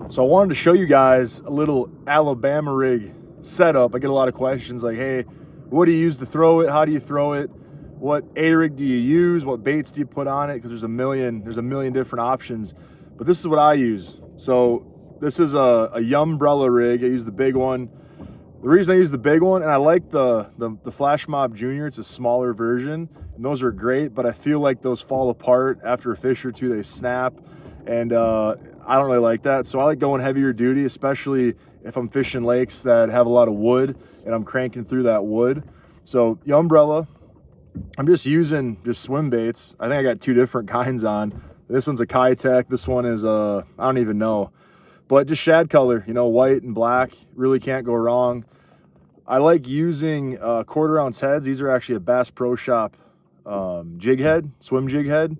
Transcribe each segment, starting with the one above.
So I wanted to show you guys a little Alabama rig setup. I get a lot of questions like, hey, what do you use to throw it? How do you throw it? What A-rig do you use? What baits do you put on it? Because there's a million different options. But this is what I use. So this is a Yumbrella rig. I use the big one. The reason I use the big one, and I like the Flash Mob Junior, it's a smaller version, and those are great, but I feel like those fall apart after a fish or two, they snap, and I don't really like that. So I like going heavier duty, especially if I'm fishing lakes that have a lot of wood and I'm cranking through that wood. So Yumbrella, I'm just using swim baits. I think I got two different kinds on. This one's a Kitech, this one is I don't even know. But just shad color, you know, white and black, really can't go wrong. I like using quarter ounce heads. These are actually a Bass Pro Shop jig head, swim jig head.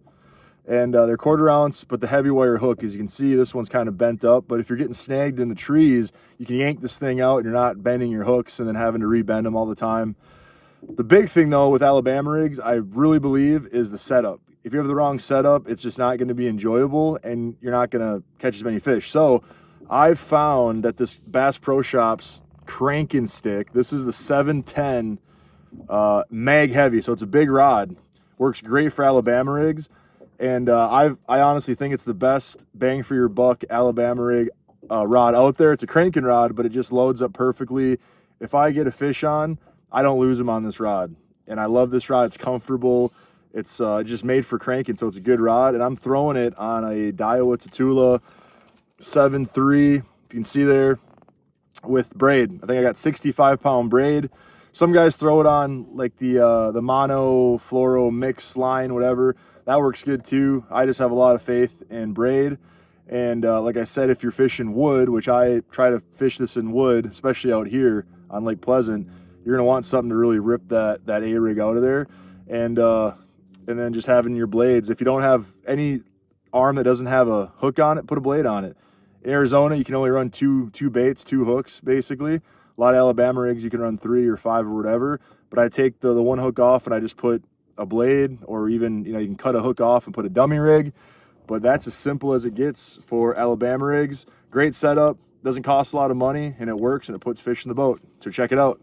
And they're quarter ounce, but the heavy wire hook, as you can see, this one's kind of bent up. But if you're getting snagged in the trees, you can yank this thing out and you're not bending your hooks and then having to rebend them all the time. The big thing though with Alabama rigs, I really believe, is the setup. If you have the wrong setup, it's just not going to be enjoyable and you're not going to catch as many fish. So I've found that this Bass Pro Shops cranking stick, this is the 710 mag heavy, so it's a big rod, works great for Alabama rigs, and I honestly think it's the best bang for your buck Alabama rig rod out there. It's a cranking rod, but it just loads up perfectly. If I get a fish on, I don't lose them on this rod, and I love this rod. It's comfortable. It's just made for cranking, so it's a good rod, and I'm throwing it on a Daiwa Tatula 7.3, you can see there, with braid. I think I got 65-pound braid. Some guys throw it on like the mono fluoro mix line, whatever. That works good too. I just have a lot of faith in braid. And like I said, if you're fishing wood, which I try to fish this in wood, especially out here on Lake Pleasant, you're gonna want something to really rip that A-rig out of there. And then just having your blades. If you don't have any arm that doesn't have a hook on it, put a blade on it. In Arizona, you can only run two baits, two hooks, basically. A lot of Alabama rigs, you can run 3 or 5 or whatever. But I take the one hook off and I just put a blade, or even, you know, you can cut a hook off and put a dummy rig. But that's as simple as it gets for Alabama rigs. Great setup, doesn't cost a lot of money, and it works, and it puts fish in the boat. So check it out.